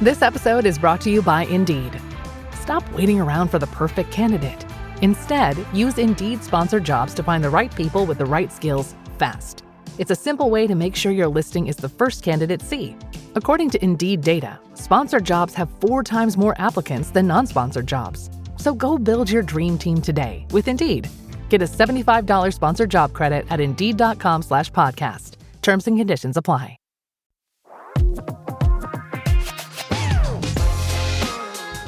This episode is brought to you by Indeed. Stop waiting around for the perfect candidate. Instead, use Indeed sponsored jobs to find the right people with the right skills fast. It's a simple way to make sure your listing is the first candidates see. According to Indeed data, sponsored jobs have 4 times more applicants than non-sponsored jobs. So go build your dream team today with Indeed. Get a $75 sponsored job credit at Indeed.com/podcast. Terms and conditions apply.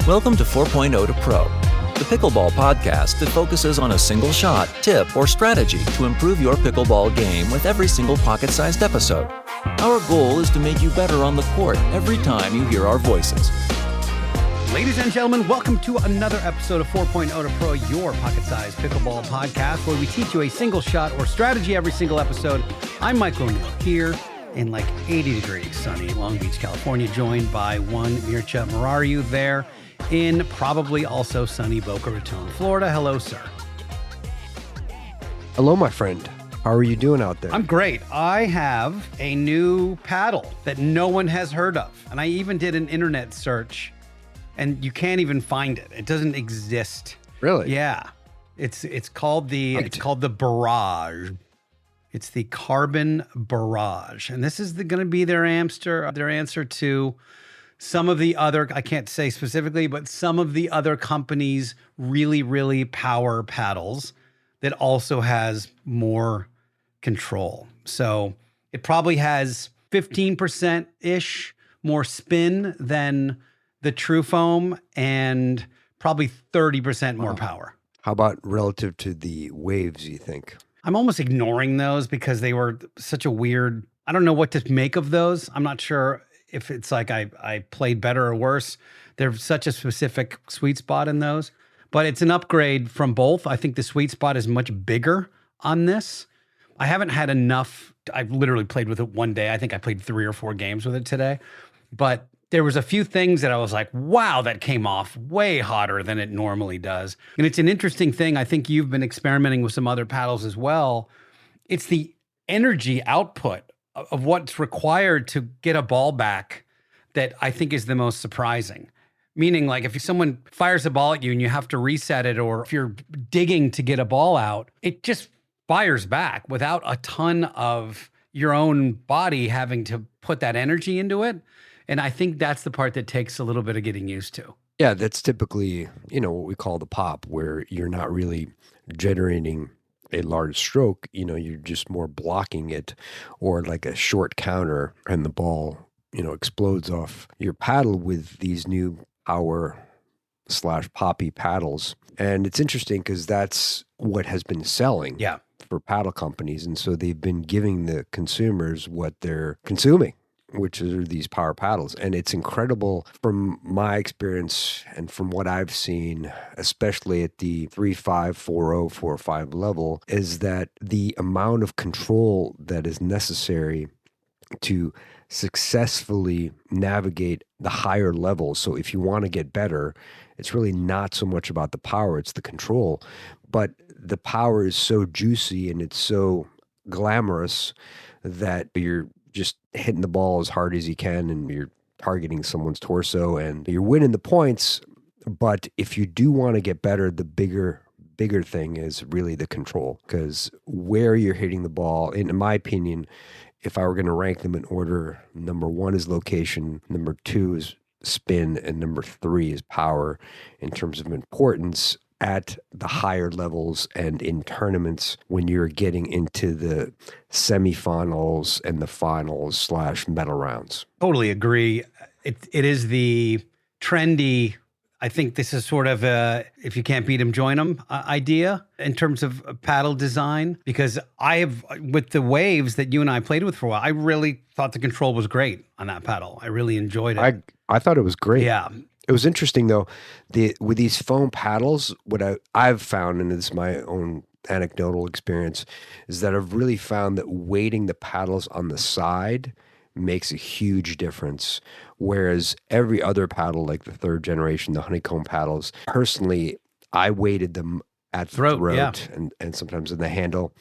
Welcome to 4.0 to Pro, the Pickleball podcast that focuses on a single shot, tip, or strategy to improve your pickleball game with every single pocket-sized episode. Our goal is to make you better on the court every time you hear our voices. Ladies and gentlemen, welcome to another episode of 4.0 to Pro, your pocket-sized pickleball podcast, where we teach you a single shot or strategy every single episode. I'm Michael O'Neal, here in like 80 degrees sunny Long Beach, California, joined by one Mircea Morariu there in probably also sunny Boca Raton, Florida. Hello, sir. Hello, my friend. How are you doing out there? I'm great. I have a new paddle that no one has heard of. And I even did an internet search and you can't even find it. It doesn't exist. Really? Yeah. It's called the Barrage. It's the CRBN Barrage. And this is going to be their answer to some of the other, I can't say specifically, but some of the other companies' really, really power paddles that also has more control. So it probably has 15%-ish more spin than the True Foam and probably 30% more power. How about relative to the Waves, you think? I'm almost ignoring those because they were such a weird, I don't know what to make of those. I'm not sure if it's like I played better or worse. There's such a specific sweet spot in those, but it's an upgrade from both. I think the sweet spot is much bigger on this. I haven't had enough. I've literally played with it one day. I think I played 3 or 4 games with it today, but there was a few things that I was like, wow, that came off way hotter than it normally does. And it's an interesting thing. I think you've been experimenting with some other paddles as well. It's the energy output of what's required to get a ball back that I think is the most surprising. Meaning, like, if someone fires a ball at you and you have to reset it, or if you're digging to get a ball out, it just fires back without a ton of your own body having to put that energy into it. And I think that's the part that takes a little bit of getting used to. Yeah, that's typically, what we call the pop, where you're not really generating a large stroke, you're just more blocking it, or like a short counter and the ball, explodes off your paddle with these new power/poppy paddles. And it's interesting because that's what has been selling for paddle companies. And so they've been giving the consumers what they're consuming, which are these power paddles. And it's incredible from my experience and from what I've seen, especially at the 3.5, 4.0, 4.5 level, is that the amount of control that is necessary to successfully navigate the higher levels. So if you want to get better, it's really not so much about the power, it's the control. But the power is so juicy and it's so glamorous that you're just hitting the ball as hard as you can and you're targeting someone's torso and you're winning the points. But if you do want to get better, the bigger thing is really the control, because where you're hitting the ball, in my opinion, if I were going to rank them in order, number 1 is location, number 2 is spin, and number 3 is power in terms of importance at the higher levels and in tournaments when you're getting into the semifinals and the finals / medal rounds. Totally agree. It is the trendy, I think this is sort of a, if you can't beat them, join them idea in terms of paddle design, because with the Waves that you and I played with for a while, I really thought the control was great on that paddle. I really enjoyed it. I thought it was great. Yeah. It was interesting, though, with these foam paddles, what I've found, and it's my own anecdotal experience, is that I've really found that weighting the paddles on the side makes a huge difference. Whereas every other paddle, like the 3rd generation, the honeycomb paddles, personally, I weighted them at the throat and sometimes in the handle.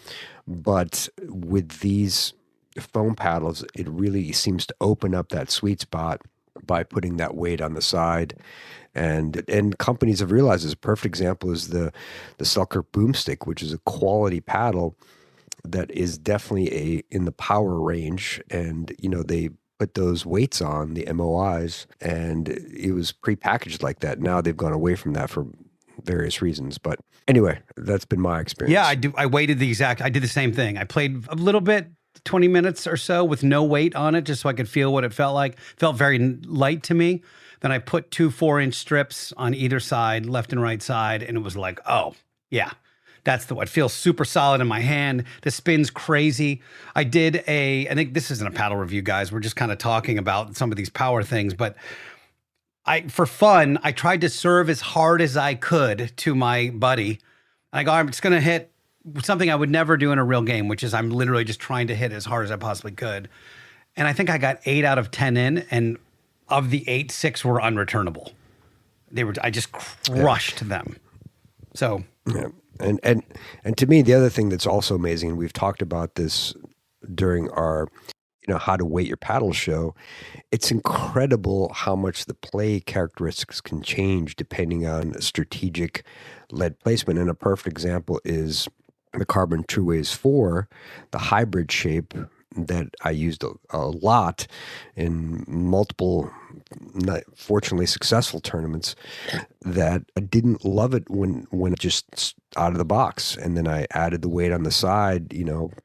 But with these foam paddles, it really seems to open up that sweet spot by putting that weight on the side. And companies have realized this. A perfect example is the Selkirk Boomstick, which is a quality paddle that is definitely in the power range. And, they put those weights on, the MOIs, and it was prepackaged like that. Now they've gone away from that for various reasons. But anyway, that's been my experience. Yeah, I did the same thing. I played a little bit, 20 minutes or so with no weight on it, just so I could feel what it felt like. Felt very light to me. Then I put 2 4-inch strips on either side, left and right side, and it was like, oh, yeah, that's it feels super solid in my hand. The spin's crazy. I think this isn't a paddle review, guys. We're just kind of talking about some of these power things, but for fun, I tried to serve as hard as I could to my buddy. I go, I'm just going to hit something I would never do in a real game, which is I'm literally just trying to hit as hard as I possibly could. And I think I got 8 out of 10 in, and of the 8, 6 were unreturnable. I just crushed them. So, yeah. And to me, the other thing that's also amazing, and we've talked about this during our, how to weight your paddle show. It's incredible how much the play characteristics can change depending on strategic lead placement. And a perfect example is the Carbon True Waves 4, the hybrid shape that I used a lot in multiple, fortunately successful tournaments, that I didn't love it when it just out of the box. And then I added the weight on the side,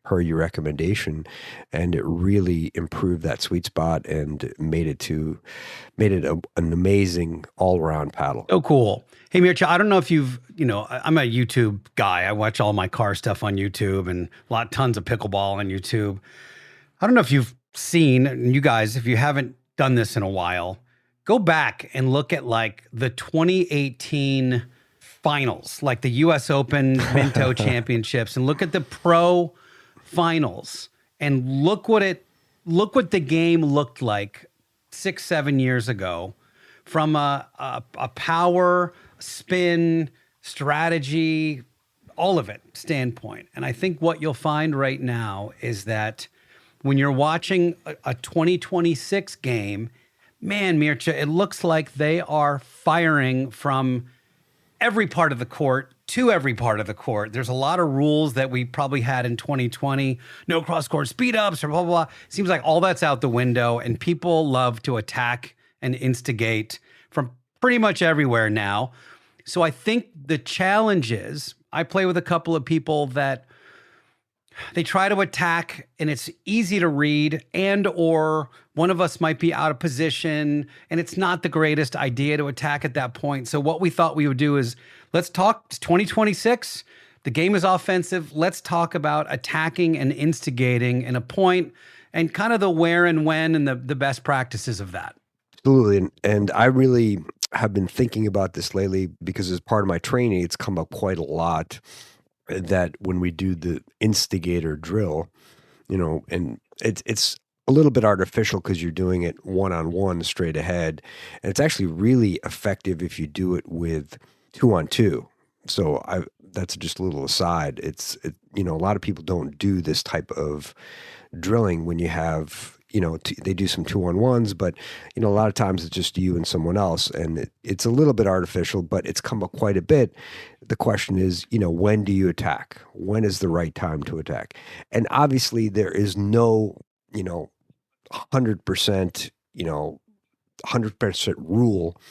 per your recommendation, and it really improved that sweet spot and made it an amazing all-around paddle. Oh, cool. Hey, Mircea, I don't know if I'm a YouTube guy. I watch all my car stuff on YouTube and tons of pickleball on YouTube. I don't know if you've seen, and you guys, if you haven't done this in a while, go back and look at like the 2018 finals, like the US Open Minto Championships, and look at the pro finals and look what the game looked like 6-7 years ago from a power, spin, strategy, all of it standpoint. And I think what you'll find right now is that when you're watching a 2026 game, man, Mircea, it looks like they are firing from every part of the court to every part of the court. There's a lot of rules that we probably had in 2020, no cross-court speed-ups or blah, blah, blah. Seems like all that's out the window, and people love to attack and instigate from pretty much everywhere now. So I think the challenge is, I play with a couple of people that they try to attack and it's easy to read, and or one of us might be out of position and it's not the greatest idea to attack at that point. So what we thought we would do is, let's talk. It's 2026. The game is offensive. Let's talk about attacking and instigating in a point and kind of the where and when and the best practices of that. Absolutely. And I really have been thinking about this lately because as part of my training, it's come up quite a lot that when we do the instigator drill, and it's a little bit artificial because you're doing it one-on-one straight ahead. And it's actually really effective if you do it with 2-on-2. So that's just a little aside. A lot of people don't do this type of drilling when you have, they do some 2-on-1s, but, a lot of times it's just you and someone else. And it's a little bit artificial, but it's come up quite a bit. The question is, when do you attack? When is the right time to attack? And obviously there is no, 100%, 100% rule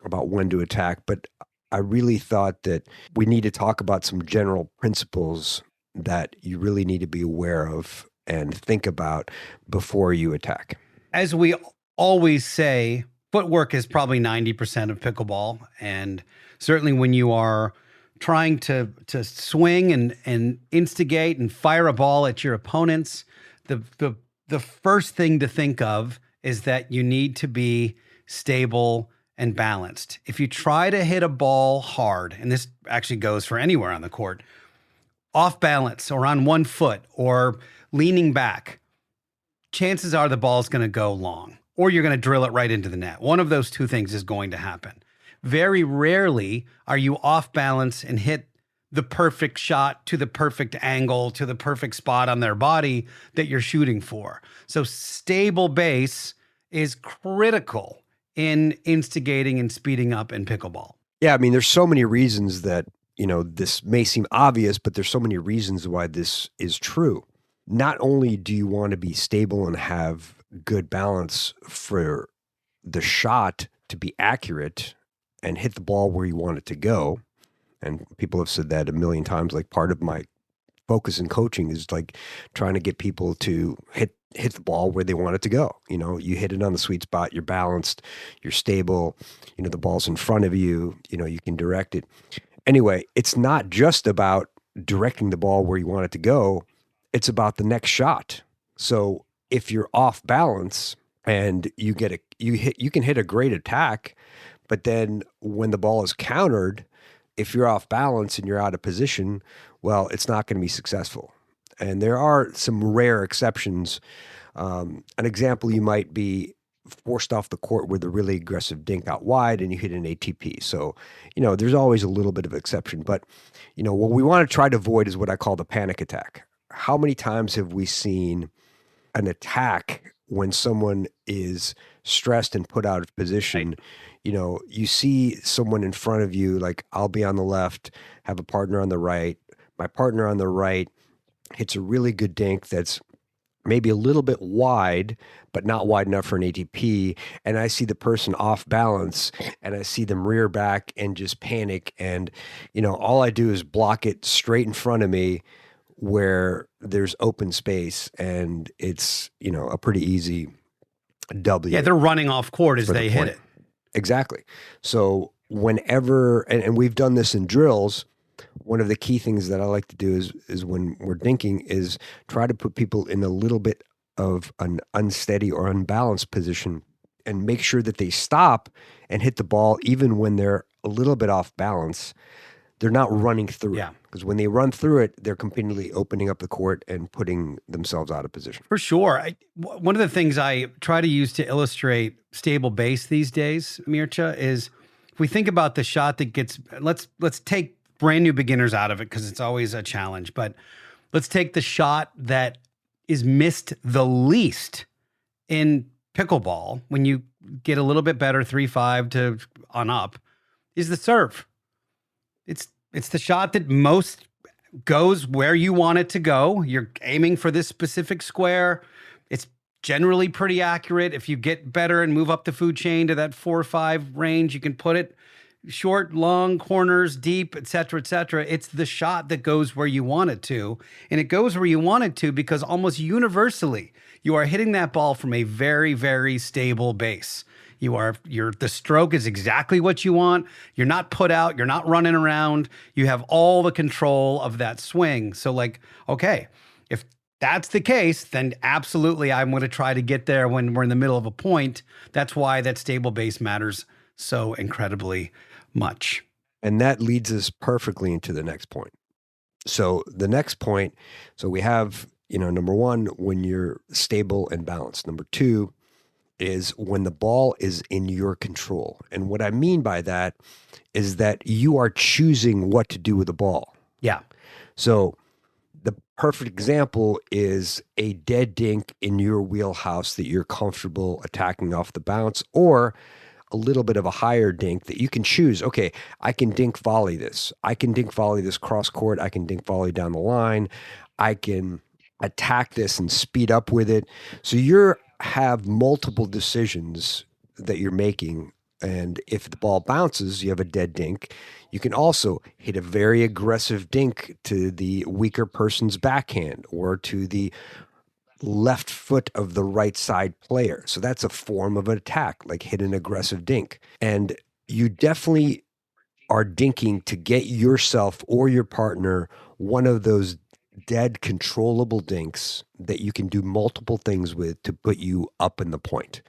about when to attack. But I really thought that we need to talk about some general principles that you really need to be aware of and think about before you attack. As we always say, footwork is probably 90% of pickleball. And certainly when you are trying to swing and instigate and fire a ball at your opponents, the first thing to think of is that you need to be stable and balanced. If you try to hit a ball hard, and this actually goes for anywhere on the court, off balance or on one foot or leaning back, chances are the ball's going to go long or you're going to drill it right into the net. One of those two things is going to happen. Very rarely are you off balance and hit the perfect shot to the perfect angle, to the perfect spot on their body that you're shooting for. So stable base is critical in instigating and speeding up in pickleball. Yeah, I mean, there's so many reasons that, this may seem obvious, but there's so many reasons why this is true. Not only do you want to be stable and have good balance for the shot to be accurate and hit the ball where you want it to go, and people have said that a million times, like part of my focus in coaching is like trying to get people to hit the ball where they want it to go. You hit it on the sweet spot, you're balanced, you're stable, the ball's in front of you, you can direct it. Anyway, it's not just about directing the ball where you want it to go, it's about the next shot. So if you're off balance and you can hit a great attack, but then when the ball is countered, if you're off balance and you're out of position, well, it's not going to be successful. And there are some rare exceptions. An example, you might be forced off the court with a really aggressive dink out wide and you hit an ATP. So, there's always a little bit of exception. But, what we want to try to avoid is what I call the panic attack. How many times have we seen an attack when someone is stressed and put out of position? Right. You see someone in front of you, like I'll be on the left, have a partner on the right. My partner on the right hits a really good dink that's maybe a little bit wide, but not wide enough for an ATP. And I see the person off balance and I see them rear back and just panic. And, all I do is block it straight in front of me where there's open space, and it's, a pretty easy W. Yeah, they're running off court as they hit it. Exactly. So whenever, and we've done this in drills, one of the key things that I like to do is when we're dinking is try to put people in a little bit of an unsteady or unbalanced position and make sure that they stop and hit the ball even when they're a little bit off balance. They're not running through it. Because when they run through it, they're completely opening up the court and putting themselves out of position. For sure. One of the things I try to use to illustrate stable base these days, Mircea, is if we think about the shot that gets, let's take brand new beginners out of it because it's always a challenge, but let's take the shot that is missed the least in pickleball when you get a little bit better, 3-5 to on up, is the serve. It's the shot that most goes where you want it to go. You're aiming for this specific square. It's generally pretty accurate. If you get better and move up the food chain to that 4 or 5 range, you can put it short, long, corners, deep, et cetera, et cetera. It's the shot that goes where you want it to. And it goes where you want it to because almost universally, you are hitting that ball from a very, very stable base. The stroke is exactly what you want. You're not put out. You're not running around. You have all the control of that swing. So okay, if that's the case, then absolutely I'm going to try to get there when we're in the middle of a point. That's why that stable base matters so incredibly much. And that leads us perfectly into the next point. So the next point, so we have, number one, when you're stable and balanced. Number two is when the ball is in your control. And what I mean by that is that you are choosing what to do with the ball. Yeah. So the perfect example is a dead dink in your wheelhouse that you're comfortable attacking off the bounce, or a little bit of a higher dink that you can choose. Okay, I can dink volley this. I can dink volley this cross court. I can dink volley down the line. I can attack this and speed up with it. So you have multiple decisions that you're making. And if the ball bounces, you have a dead dink. You can also hit a very aggressive dink to the weaker person's backhand or to the left foot of the right side player. So that's a form of an attack, like hit an aggressive dink. And you definitely are dinking to get yourself or your partner one of those dead controllable dinks that you can do multiple things with to put you up in the point.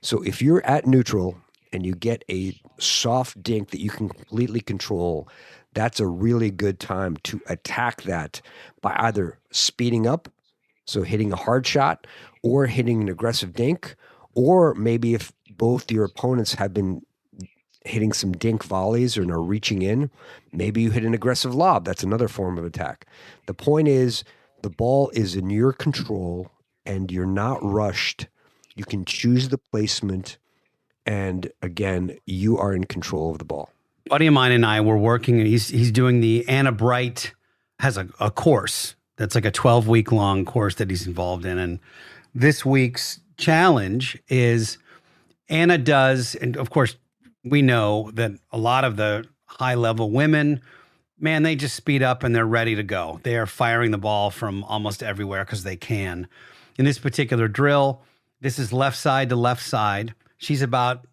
So if you're at neutral and you get a soft dink that you can completely control, that's a really good time to attack that by either speeding up, so hitting a hard shot, or hitting an aggressive dink, or maybe if both your opponents have been hitting some dink volleys or are reaching in, maybe you hit an aggressive lob. That's another form of attack. The point is the ball is in your control and you're not rushed You can choose the placement. And again, you are in control of the ball. A buddy of mine and I were working, and he's doing the Anna Bright has a course that's like a 12-week long course that he's involved in. And this week's challenge is Anna does, and of course, we know that a lot of the high-level women, man, they just speed up and they're ready to go. They are firing the ball from almost everywhere because they can. In this particular drill, this is left side to left side. She's about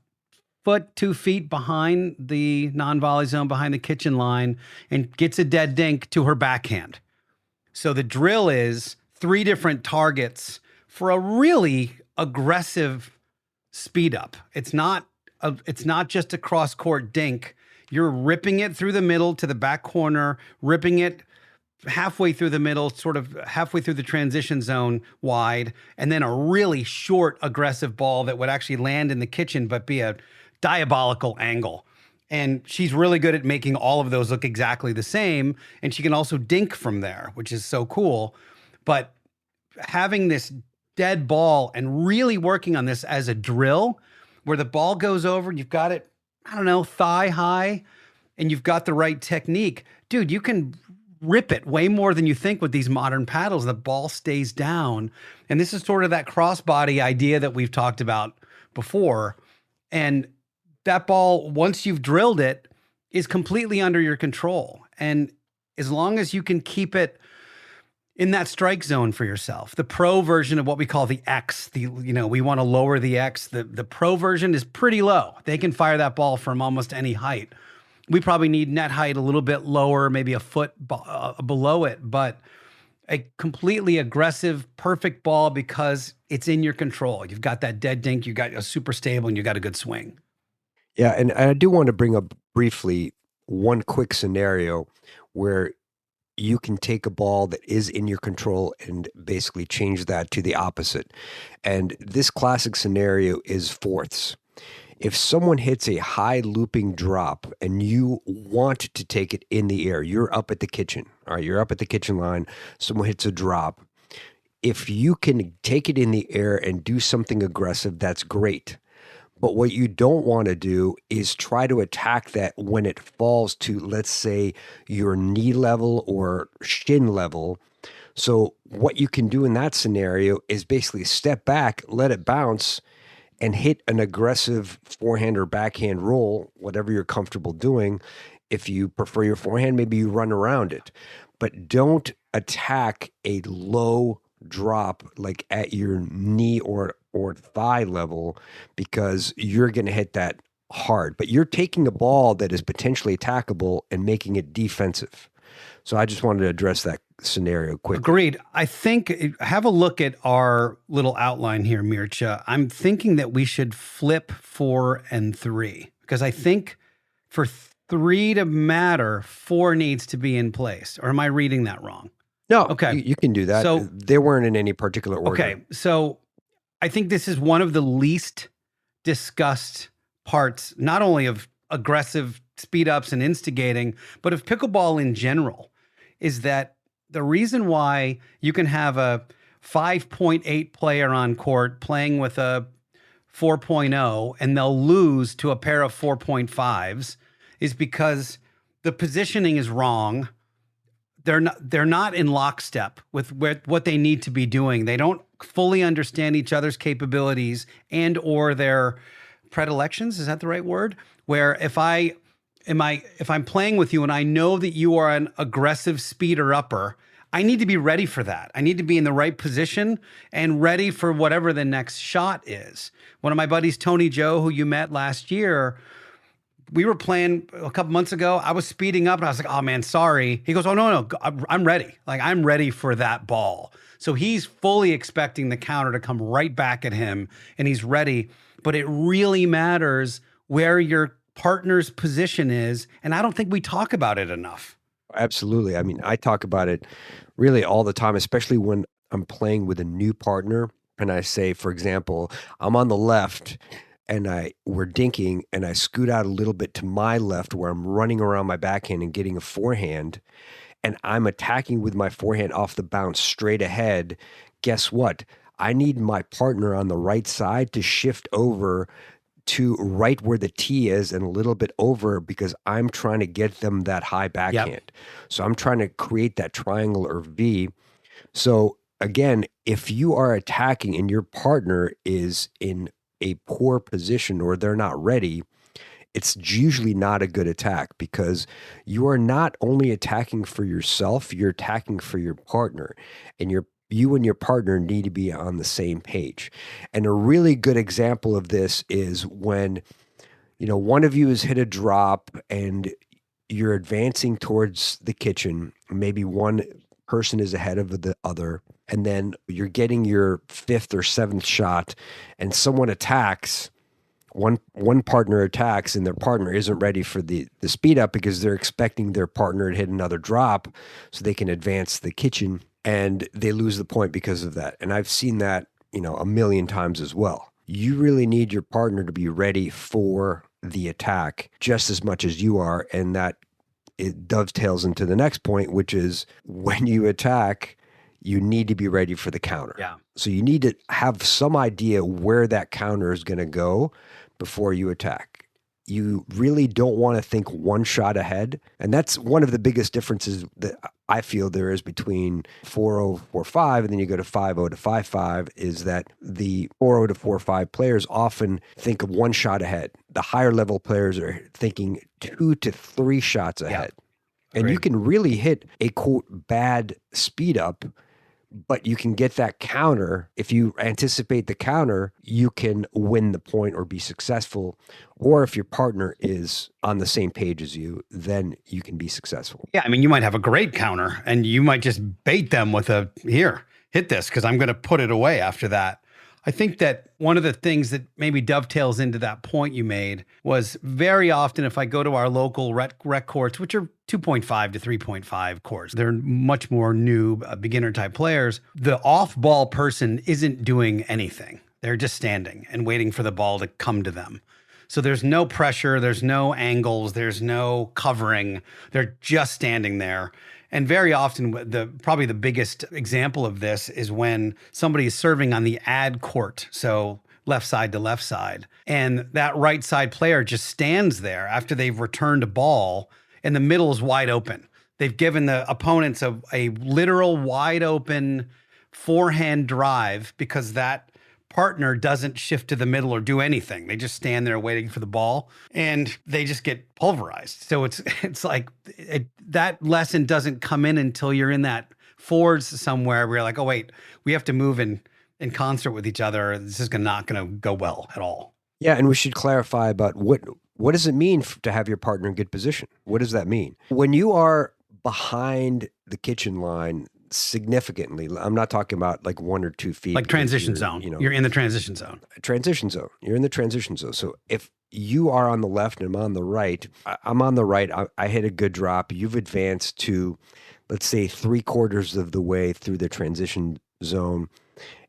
2 feet behind the non-volley zone, behind the kitchen line, and gets a dead dink to her backhand. So the drill is 3 different targets for a really aggressive speed up. It's not just a cross-court dink. You're ripping it through the middle to the back corner, ripping it halfway through the middle, sort of halfway through the transition zone wide, and then a really short, aggressive ball that would actually land in the kitchen but be a diabolical angle. And she's really good at making all of those look exactly the same. And she can also dink from there, which is so cool. But having this dead ball and really working on this as a drill where the ball goes over, you've got it, I don't know, thigh high, and you've got the right technique. Dude, you can rip it way more than you think with these modern paddles. The ball stays down. And this is sort of that crossbody idea that we've talked about before. And that ball, once you've drilled it, is completely under your control. And as long as you can keep it in that strike zone for yourself, the pro version of what we call the X, we want to lower the X. The pro version is pretty low. They can fire that ball from almost any height. We probably need net height a little bit lower, maybe a foot below it, but a completely aggressive, perfect ball because it's in your control. You've got that dead dink, you got a super stable, and you got a good swing. Yeah, and I do want to bring up briefly one quick scenario where you can take a ball that is in your control and basically change that to the opposite. And this classic scenario is fourths. If someone hits a high looping drop and you want to take it in the air, you're up at the kitchen, all right, you're up at the kitchen line, someone hits a drop. If you can take it in the air and do something aggressive, that's great. But what you don't want to do is try to attack that when it falls to, let's say, your knee level or shin level. So what you can do in that scenario is basically step back, let it bounce, and hit an aggressive forehand or backhand roll, whatever you're comfortable doing. If you prefer your forehand, maybe you run around it. But don't attack a low drop like at your knee or thigh level, because you're going to hit that hard. But you're taking a ball that is potentially attackable and making it defensive. So I just wanted to address that scenario quickly. Agreed. I think, have a look at our little outline here, Mircea. I'm thinking that we should flip 4 and 3, because I think for 3 to matter, 4 needs to be in place. Or am I reading that wrong? No, okay. You can do that. So they weren't in any particular order. Okay, so I think this is one of the least discussed parts, not only of aggressive speed ups and instigating, but of pickleball in general, is that the reason why you can have a 5.8 player on court playing with a 4.0 and they'll lose to a pair of 4.5s is because the positioning is wrong. They're not in lockstep with what they need to be doing. They don't fully understand each other's capabilities and or their predilections. Is that the right word? Where if I'm playing with you and I know that you are an aggressive speeder upper, I need to be ready for that. I need to be in the right position and ready for whatever the next shot is. One of my buddies, Tony Joe, who you met last year, we were playing a couple months ago. I was speeding up and I was like, oh man, sorry. He goes, oh no, I'm ready. Like I'm ready for that ball. So he's fully expecting the counter to come right back at him and he's ready. But it really matters where your partner's position is. And I don't think we talk about it enough. Absolutely. I mean, I talk about it really all the time, especially when I'm playing with a new partner. And I say, for example, I'm on the left and we're dinking and I scoot out a little bit to my left where I'm running around my backhand and getting a forehand and I'm attacking with my forehand off the bounce straight ahead. Guess what? I need my partner on the right side to shift over to right where the tee is and a little bit over, because I'm trying to get them that high backhand. Yep. So I'm trying to create that triangle or V. So again, if you are attacking and your partner is in a poor position or they're not ready, it's usually not a good attack, because you are not only attacking for yourself, you're attacking for your partner, and you and your partner need to be on the same page. And a really good example of this is when, one of you has hit a drop and you're advancing towards the kitchen. Maybe one person is ahead of the other, and then you're getting your 5th or 7th shot, and someone attacks. One partner attacks, and their partner isn't ready for the speed up, because they're expecting their partner to hit another drop so they can advance the kitchen, and they lose the point because of that. And I've seen that, a million times as well. You really need your partner to be ready for the attack just as much as you are. And that it dovetails into the next point, which is when you attack, you need to be ready for the counter. Yeah. So you need to have some idea where that counter is going to go before you attack. You really don't want to think one shot ahead. And that's one of the biggest differences that I feel there is between 4-0, 4-5, and then you go to 5-0 to 5-5, is that the 4-0 to 4-5 players often think of one shot ahead. The higher level players are thinking 2 to 3 shots ahead. Yeah. And you can really hit a, quote, bad speed up, but you can get that counter. If you anticipate the counter, you can win the point or be successful. Or if your partner is on the same page as you, then you can be successful. Yeah, I mean, you might have a great counter and you might just bait them with here, hit this, because I'm going to put it away after that. I think that one of the things that maybe dovetails into that point you made was, very often if I go to our local rec courts, which are 2.5 to 3.5 courts, they're much more new beginner type players, the off-ball person isn't doing anything. They're just standing and waiting for the ball to come to them. So there's no pressure, there's no angles, there's no covering. They're just standing there. And very often, probably the biggest example of this is when somebody is serving on the ad court, so left side to left side, and that right side player just stands there after they've returned a ball, and the middle is wide open. They've given the opponents a literal wide open forehand drive because that partner doesn't shift to the middle or do anything. They just stand there waiting for the ball, and they just get pulverized. So it's like that lesson doesn't come in until you're in that fours somewhere where you're like, oh wait, we have to move in concert with each other. This is not going to go well at all. Yeah, and we should clarify about what does it mean to have your partner in good position? What does that mean? When you are behind the kitchen line significantly, I'm not talking about like 1 or 2 feet. Like transition zone. You're in the transition zone. Transition zone. You're in the transition zone. So if you are on the left and I'm on the right, I'm on the right. I hit a good drop. You've advanced to, let's say, 3/4 of the way through the transition zone,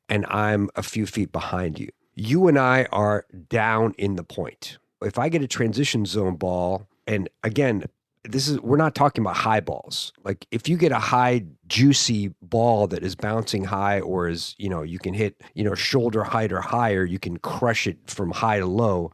and I'm a few feet behind you. You and I are down in the point. If I get a transition zone ball, and again, we're not talking about high balls. Like if you get a high juicy ball that is bouncing high, or is, you can hit, shoulder height or higher, you can crush it from high to low,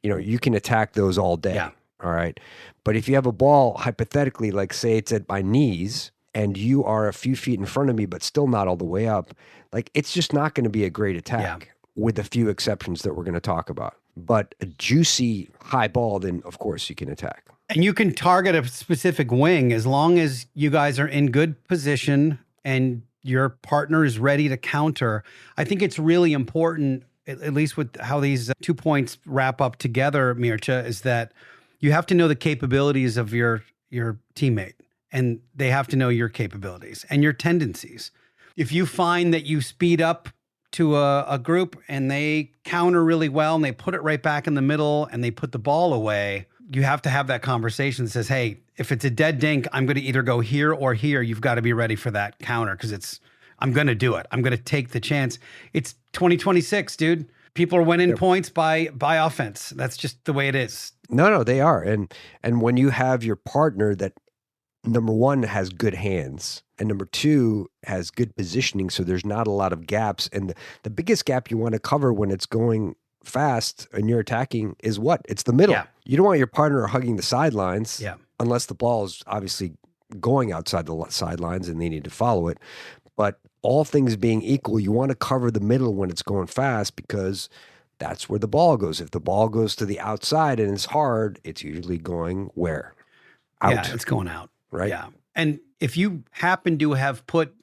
you can attack those all day. Yeah. All right. But if you have a ball, hypothetically, like say it's at my knees and you are a few feet in front of me, but still not all the way up, like it's just not going to be a great attack, with a few exceptions that we're going to talk about. But a juicy high ball, then of course you can attack. And you can target a specific wing as long as you guys are in good position and your partner is ready to counter. I think it's really important, at least with how these 2 points wrap up together, Mircea, is that you have to know the capabilities of your teammate, and they have to know your capabilities and your tendencies. If you find that you speed up to a group and they counter really well and they put it right back in the middle and they put the ball away, you have to have that conversation that says, hey, if it's a dead dink, I'm going to either go here or here. You've got to be ready for that counter because I'm going to do it. I'm going to take the chance. It's 2026, dude. People are winning points by offense. That's just the way it is. No, they are. And when you have your partner that number one, has good hands. And number two, has good positioning. So there's not a lot of gaps. And the biggest gap you want to cover when it's going fast and you're attacking is what? It's the middle. Yeah. You don't want your partner hugging the sidelines unless the ball is obviously going outside the sidelines and they need to follow it. But all things being equal, you want to cover the middle when it's going fast because that's where the ball goes. If the ball goes to the outside and it's hard, it's usually going where? Out. Yeah, it's going out. Right? Yeah. And if you happen to have put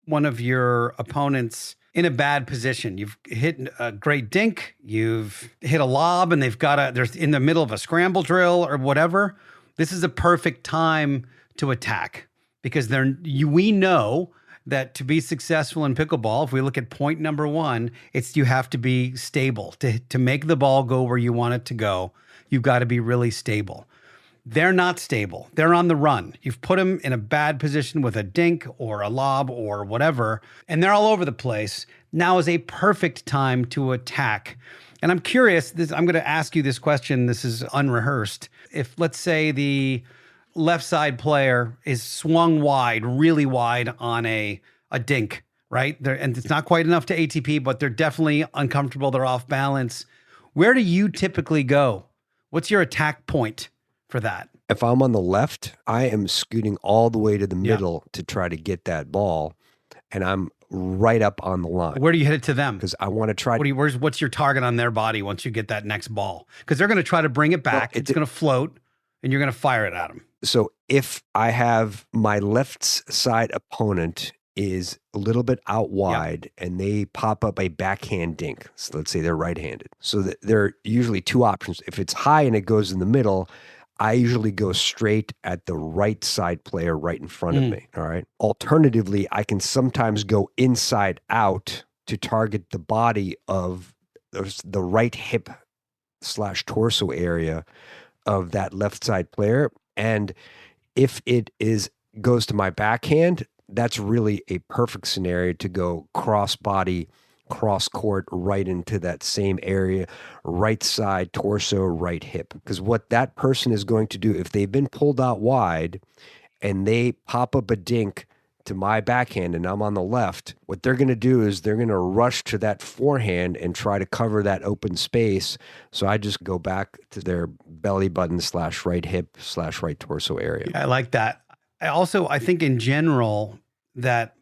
one of your opponents in a bad position, you've hit a great dink, you've hit a lob, and they're in the middle of a scramble drill or whatever, this is a perfect time to attack because we know that to be successful in pickleball, if we look at point number one, it's you have to be stable. To make the ball go where you want it to go, you've got to be really stable. They're not stable. They're on the run. You've put them in a bad position with a dink or a lob or whatever, and they're all over the place. Now is a perfect time to attack. And I'm curious, I'm going to ask you this question. This is unrehearsed. If, let's say, the left side player is swung wide, really wide on a dink, right? And it's not quite enough to ATP, but they're definitely uncomfortable. They're off balance. Where do you typically go? What's your attack point for that? If I'm on the left, I am scooting all the way to the middle to try to get that ball, and I'm right up on the line. Where do you hit it to them? Because I want to try. What's your target on their body once you get that next ball? Because they're going to try to bring it back. It's going to float, and you're going to fire it at them. So if I have my left side opponent is a little bit out wide and they pop up a backhand dink, so let's say they're right-handed. So there are usually two options. If it's high and it goes in the middle, I usually go straight at the right side player right in front of me. All right. Alternatively, I can sometimes go inside out to target the body of the right hip / torso area of that left side player. And if it goes to my backhand, that's really a perfect scenario to go cross body, cross court right into that same area, right side, torso, right hip. Because what that person is going to do, if they've been pulled out wide and they pop up a dink to my backhand and I'm on the left, what they're going to do is they're going to rush to that forehand and try to cover that open space. So I just go back to their belly button / right hip / right torso area. Yeah, I like that. I think in general that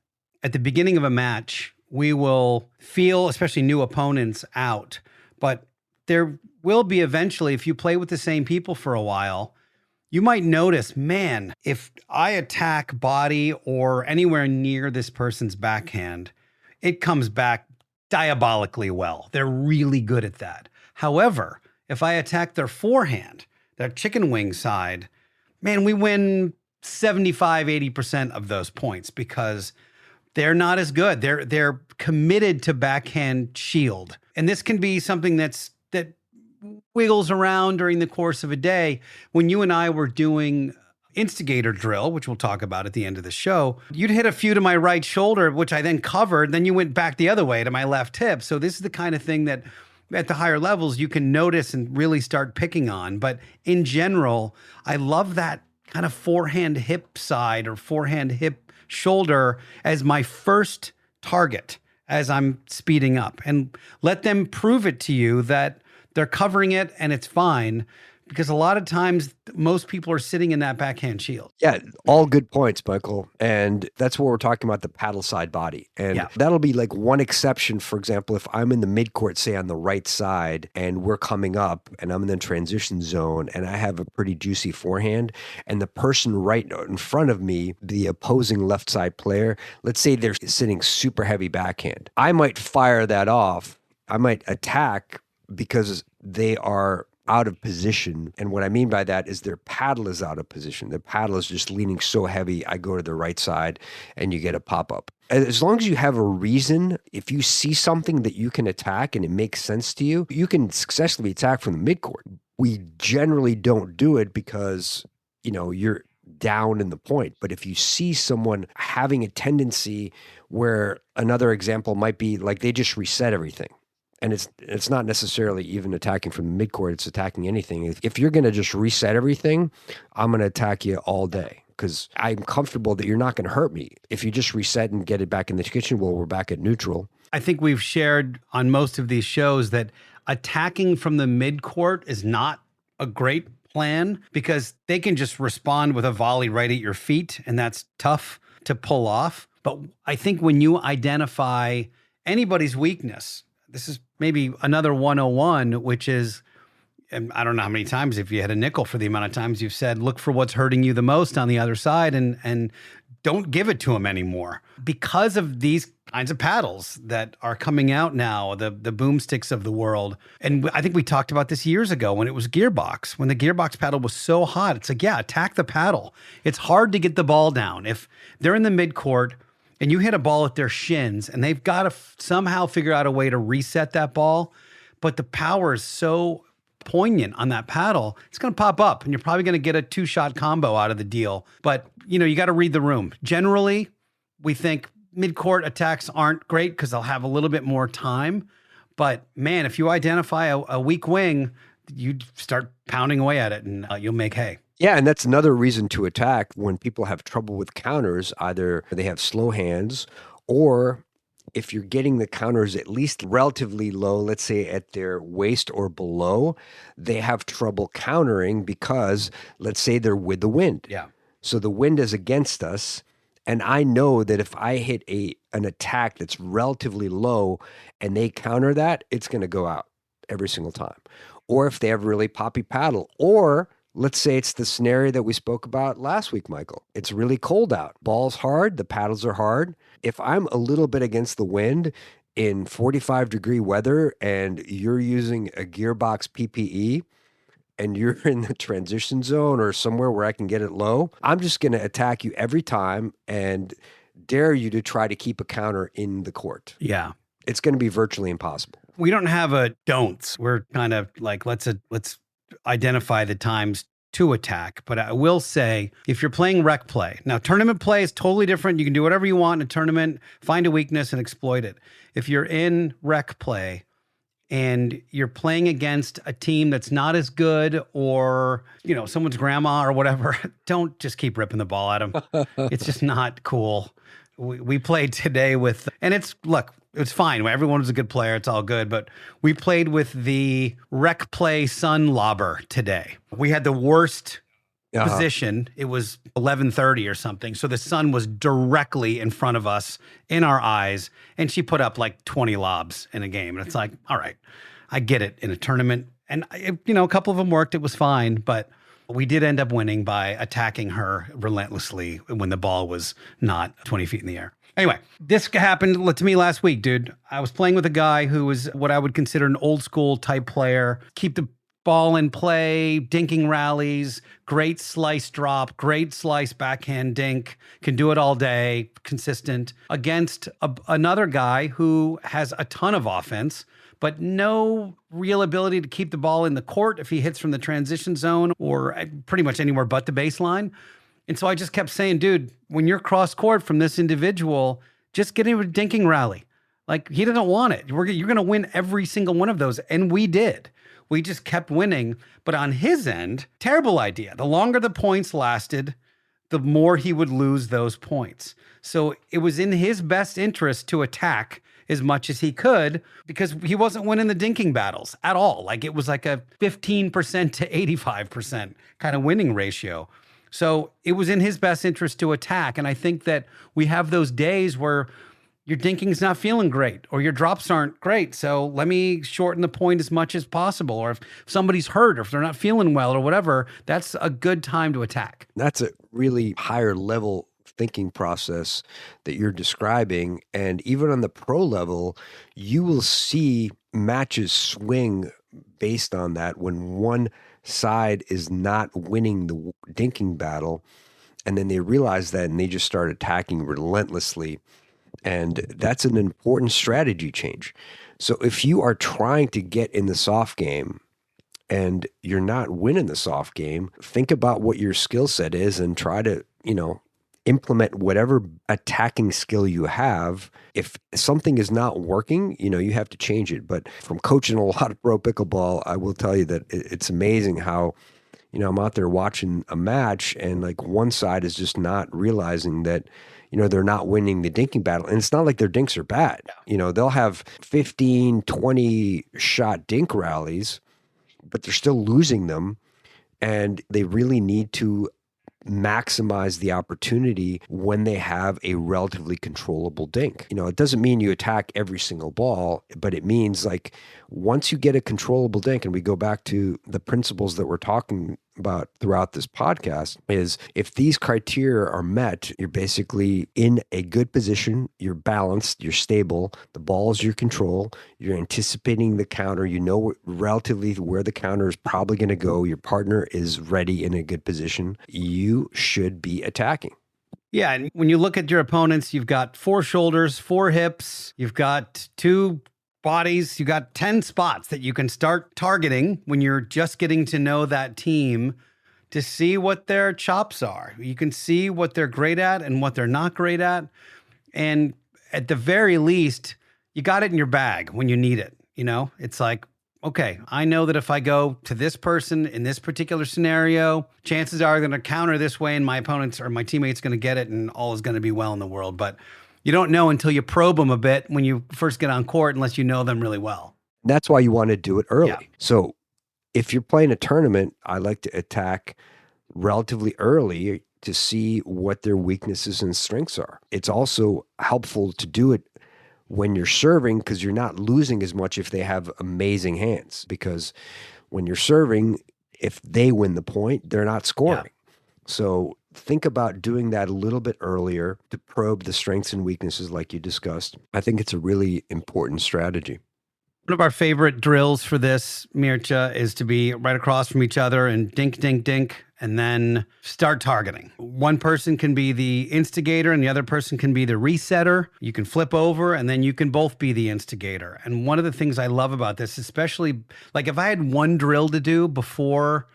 at the beginning of a match, we will feel, especially new opponents, out. But there will be eventually, if you play with the same people for a while, you might notice, man, if I attack body or anywhere near this person's backhand, it comes back diabolically well. They're really good at that. However, if I attack their forehand, their chicken wing side, man, we win 75, 80% of those points because they're not as good. They're committed to backhand shield. And this can be something that wiggles around during the course of a day. When you and I were doing instigator drill, which we'll talk about at the end of the show, you'd hit a few to my right shoulder, which I then covered. Then you went back the other way to my left hip. So this is the kind of thing that at the higher levels you can notice and really start picking on. But in general, I love that kind of forehand hip side or forehand hip shoulder as my first target as I'm speeding up, and let them prove it to you that they're covering it and it's fine, because a lot of times most people are sitting in that backhand shield. Yeah, all good points, Michael. And that's what we're talking about, the paddle side body. And that'll be like one exception. For example, if I'm in the midcourt, say on the right side, and we're coming up and I'm in the transition zone and I have a pretty juicy forehand, and the person right in front of me, the opposing left side player, let's say they're sitting super heavy backhand, I might fire that off. I might attack because they are out of position. And what I mean by that is their paddle is out of position. Their paddle is just leaning so heavy, I go to the right side and you get a pop-up. As long as you have a reason, if you see something that you can attack and it makes sense to you, you can successfully attack from the midcourt. We generally don't do it because, you're down in the point. But if you see someone having a tendency where another example might be like they just reset everything, and it's not necessarily even attacking from the midcourt, it's attacking anything. If you're going to just reset everything, I'm going to attack you all day. because I'm comfortable that you're not going to hurt me. If you just reset and get it back in the kitchen, well, we're back at neutral. I think we've shared on most of these shows that attacking from the midcourt is not a great plan because they can just respond with a volley right at your feet, and that's tough to pull off. But I think when you identify anybody's weakness, this is maybe another 101, which is, and I don't know how many times, if you had a nickel for the amount of times you've said, look for what's hurting you the most on the other side and don't give it to them anymore. Because of these kinds of paddles that are coming out now, the boomsticks of the world. And I think we talked about this years ago when it was gearbox. When the gearbox paddle was so hot, it's like, yeah, attack the paddle. It's hard to get the ball down. If they're in the midcourt and you hit a ball at their shins and they've got to somehow figure out a way to reset that ball, but the power is so poignant on that paddle, it's going to pop up and you're probably going to get a 2-shot combo out of the deal. But, you got to read the room. Generally, we think mid-court attacks aren't great because they'll have a little bit more time. But man, if you identify a weak wing, you start pounding away at it and you'll make hay. Yeah, and that's another reason to attack when people have trouble with counters. Either they have slow hands, or if you're getting the counters at least relatively low, let's say at their waist or below, they have trouble countering because, let's say, they're with the wind. Yeah. So the wind is against us, and I know that if I hit an attack that's relatively low and they counter that, it's going to go out every single time. Or if they have really poppy paddle, or let's say it's the scenario that we spoke about last week, Michael. It's really cold out. Ball's hard. The paddles are hard. If I'm a little bit against the wind in 45-degree weather and you're using a gearbox PPE and you're in the transition zone or somewhere where I can get it low, I'm just going to attack you every time and dare you to try to keep a counter in the court. Yeah. It's going to be virtually impossible. We don't have a don'ts. We're kind of like, let's identify the times to attack. But I will say, if you're playing rec play, now tournament play is totally different. You can do whatever you want in a tournament, find a weakness and exploit it. If you're in rec play and you're playing against a team that's not as good, or, someone's grandma or whatever, don't just keep ripping the ball at them. It's just not cool. We played today with, and it's fine. Everyone was a good player. It's all good. But we played with the rec play sun lobber today. We had the worst position. It was 11:30 or something. So the sun was directly in front of us in our eyes. And she put up like 20 lobs in a game. And it's like, all right, I get it in a tournament. And, a couple of them worked. It was fine. But we did end up winning by attacking her relentlessly when the ball was not 20 feet in the air. Anyway, this happened to me last week, dude. I was playing with a guy who was what I would consider an old school type player. Keep the ball in play, dinking rallies, great slice drop, great slice backhand dink, can do it all day, consistent, against another guy who has a ton of offense, but no real ability to keep the ball in the court if he hits from the transition zone or pretty much anywhere but the baseline. And so I just kept saying, dude, when you're cross court from this individual, just get him a dinking rally. Like, he doesn't want it. You're going to win every single one of those. And we did. We just kept winning. But on his end, terrible idea. The longer the points lasted, the more he would lose those points. So it was in his best interest to attack as much as he could because he wasn't winning the dinking battles at all. Like, it was like a 15% to 85% kind of winning ratio. So it was in his best interest to attack. And I think that we have those days where your dinking's not feeling great or your drops aren't great. So let me shorten the point as much as possible. Or if somebody's hurt or if they're not feeling well or whatever, that's a good time to attack. That's a really higher level thinking process that you're describing. And even on the pro level, you will see matches swing based on that when one side is not winning the dinking battle, and then they realize that and they just start attacking relentlessly. And that's an important strategy change. So if you are trying to get in the soft game and you're not winning the soft game, think about what your skill set is and try to, implement whatever attacking skill you have. If something is not working, you have to change it. But from coaching a lot of pro pickleball, I will tell you that it's amazing how, I'm out there watching a match and like one side is just not realizing that, they're not winning the dinking battle. And it's not like their dinks are bad. They'll have 15, 20 shot dink rallies, but they're still losing them. And they really need to maximize the opportunity when they have a relatively controllable dink. It doesn't mean you attack every single ball, but it means like once you get a controllable dink, and we go back to the principles that we're talking about throughout this podcast, is if these criteria are met, you're basically in a good position, you're balanced, you're stable, the ball is your control, you're anticipating the counter, relatively where the counter is probably going to go, your partner is ready in a good position, you should be attacking. Yeah, and when you look at your opponents, you've got 4 shoulders, 4 hips, you've got 2 bodies, you got 10 spots that you can start targeting when you're just getting to know that team to see what their chops are. You can see what they're great at and what they're not great at. And at the very least, you got it in your bag when you need it. It's like, okay, I know that if I go to this person in this particular scenario, chances are they're going to counter this way and my opponents or my teammates going to get it and all is going to be well in the world. But you don't know until you probe them a bit when you first get on court, unless you know them really well. That's why you want to do it early. Yeah. So if you're playing a tournament, I like to attack relatively early to see what their weaknesses and strengths are. It's also helpful to do it when you're serving because you're not losing as much if they have amazing hands. Because when you're serving, if they win the point, they're not scoring. Yeah. So think about doing that a little bit earlier to probe the strengths and weaknesses like you discussed. I think it's a really important strategy. One of our favorite drills for this, Mircea, is to be right across from each other and dink, dink, dink, and then start targeting. One person can be the instigator and the other person can be the resetter. You can flip over and then you can both be the instigator. And one of the things I love about this, especially like if I had one drill to do before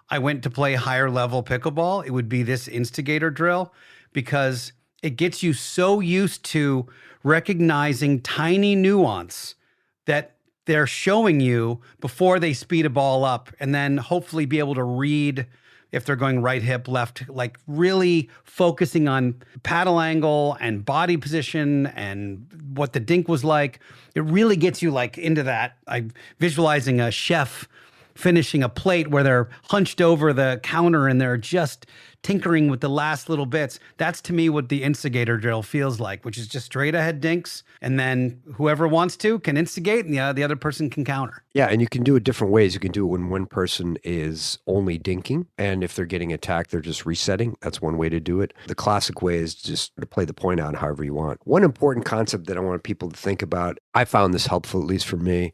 I went to play higher level pickleball, it would be this instigator drill because it gets you so used to recognizing tiny nuance that they're showing you before they speed a ball up and then hopefully be able to read if they're going right hip, left, like really focusing on paddle angle and body position and what the dink was like. It really gets you like into that. I'm visualizing a chef finishing a plate where they're hunched over the counter and they're just tinkering with the last little bits. That's to me what the instigator drill feels like, which is just straight ahead dinks. And then whoever wants to can instigate and the other person can counter. Yeah, and you can do it different ways. You can do it when one person is only dinking. And if they're getting attacked, they're just resetting. That's one way to do it. The classic way is just to play the point out however you want. One important concept that I want people to think about, I found this helpful, at least for me,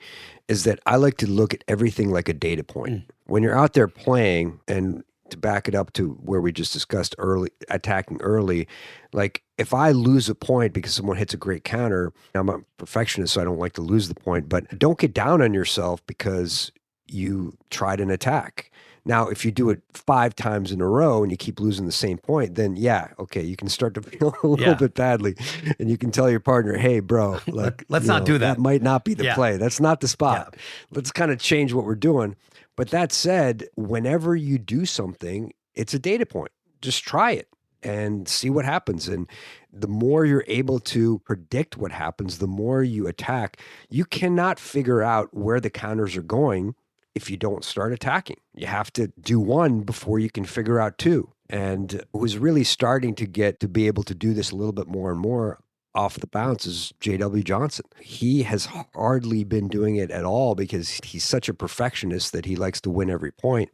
is that I like to look at everything like a data point. When you're out there playing, and to back it up to where we just discussed early, attacking early, like if I lose a point because someone hits a great counter, I'm a perfectionist, so I don't like to lose the point, but don't get down on yourself because you tried an attack. Now, if you do it 5 times in a row and you keep losing the same point, then yeah, okay, you can start to feel a little bit badly, and you can tell your partner, "Hey, bro, like, let's not do that. That might not be the play. That's not the spot. Yeah. Let's kind of change what we're doing." But that said, whenever you do something, it's a data point. Just try it and see what happens. And the more you're able to predict what happens, the more you attack. You cannot figure out where the counters are going if you don't start attacking. You have to do one before you can figure out 2. And who's really starting to get to be able to do this a little bit more and more off the bounce is J.W. Johnson. He has hardly been doing it at all because he's such a perfectionist that he likes to win every point.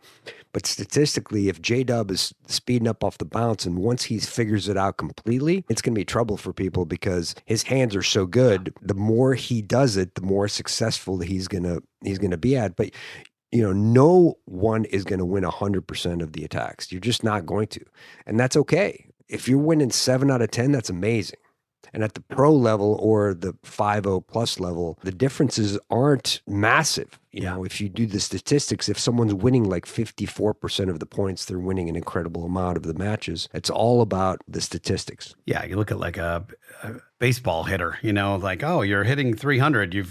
But statistically, if J-Dub is speeding up off the bounce and once he figures it out completely, it's going to be trouble for people because his hands are so good. The more he does it, the more successful he's going to be at. But no one is going to win 100% of the attacks. You're just not going to. And that's okay. If you're winning 7 out of 10, that's amazing. And at the pro level or the 5-0 plus level, the differences aren't massive. You know, if you do the statistics, if someone's winning like 54% of the points, they're winning an incredible amount of the matches. It's all about the statistics. Yeah, you look at like a baseball hitter, like, oh, you're hitting 300. You're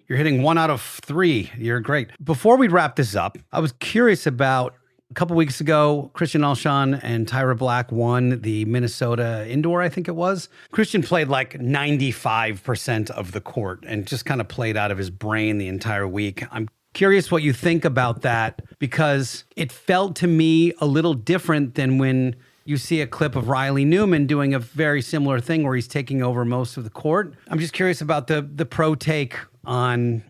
hitting 1 out of 3. You're great. Before we wrap this up, I was curious about A couple weeks ago, Christian Alshon and Tyra Black won the Minnesota Indoor, I think it was. Christian played like 95% of the court and just kind of played out of his brain the entire week. I'm curious what you think about that, because it felt to me a little different than when you see a clip of Riley Newman doing a very similar thing where he's taking over most of the court. I'm just curious about the pro take on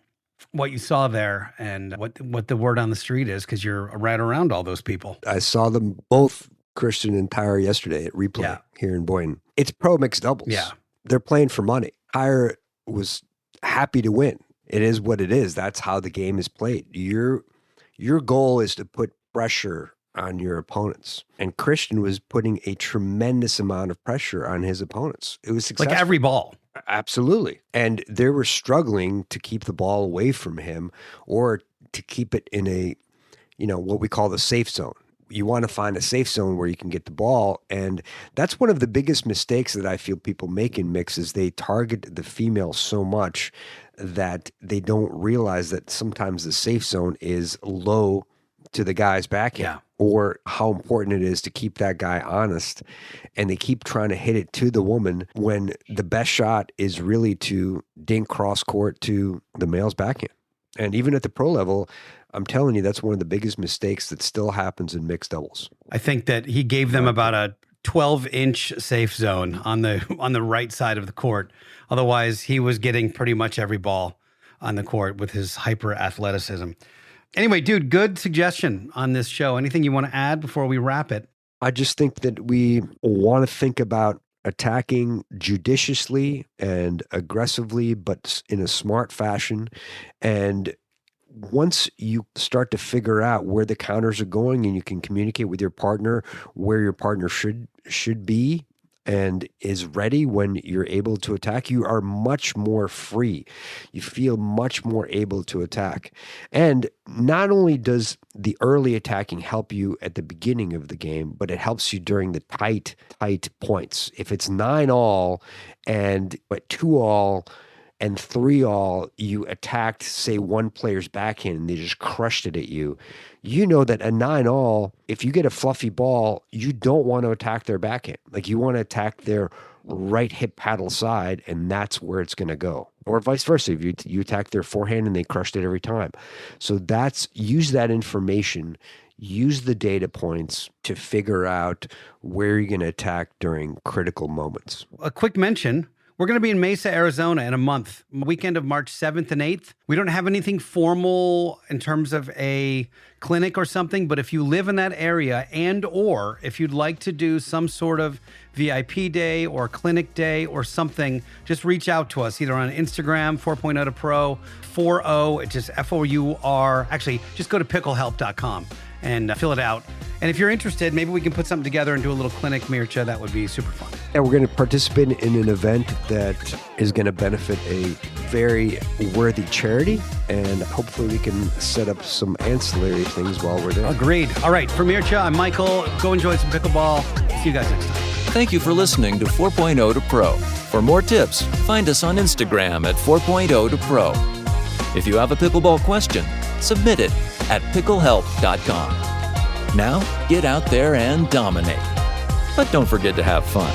what you saw there and what the word on the street is, because you're right around all those people. I saw them both, Christian and Tyra, yesterday at Replay here in Boynton. It's pro mixed doubles. Yeah. They're playing for money. Tyra was happy to win. It is what it is. That's how the game is played. Your goal is to put pressure on your opponents. And Christian was putting a tremendous amount of pressure on his opponents. It was successful. Like every ball. Absolutely. And they were struggling to keep the ball away from him or to keep it in a, what we call the safe zone. You want to find a safe zone where you can get the ball. And that's one of the biggest mistakes that I feel people make in mix is they target the female so much that they don't realize that sometimes the safe zone is low to the guy's backhand, or how important it is to keep that guy honest. And they keep trying to hit it to the woman when the best shot is really to dink cross court to the male's backhand. And even at the pro level, I'm telling you, that's one of the biggest mistakes that still happens in mixed doubles. I think that he gave them about a 12-inch safe zone on the right side of the court. Otherwise, he was getting pretty much every ball on the court with his hyper athleticism. Anyway, dude, good suggestion on this show. Anything you want to add before we wrap it? I just think that we want to think about attacking judiciously and aggressively, but in a smart fashion. And once you start to figure out where the counters are going and you can communicate with your partner where your partner should be and is ready when you're able to attack, you are much more free. You feel much more able to attack. And not only does the early attacking help you at the beginning of the game, but it helps you during the tight points. If it's 9-all and at 2-all and 3-all, you attacked, say, one player's backhand and they just crushed it at you, you know that a 9-all, if you get a fluffy ball, you don't want to attack their backhand. Like, you want to attack their right hip paddle side, and that's where it's going to go. Or vice versa, if you attack their forehand and they crushed it every time. So use that information, use the data points to figure out where you're going to attack during critical moments. A quick mention. We're going to be in Mesa, Arizona in a month, weekend of March 7th and 8th. We don't have anything formal in terms of a clinic or something, but if you live in that area or if you'd like to do some sort of VIP day or clinic day or something, just reach out to us either on Instagram, 4.0 to Pro, 40, it's just FOUR. Actually, just go to picklehelp.com and fill it out. And if you're interested, maybe we can put something together and do a little clinic, Mircea. That would be super fun. And we're going to participate in an event that is going to benefit a very worthy charity. And hopefully we can set up some ancillary things while we're there. Agreed. All right. For Mircea, I'm Michael. Go enjoy some pickleball. See you guys next time. Thank you for listening to 4.0 to Pro. For more tips, find us on Instagram at 4.0 to Pro. If you have a pickleball question, submit it at picklehelp.com. Now, get out there and dominate. But don't forget to have fun.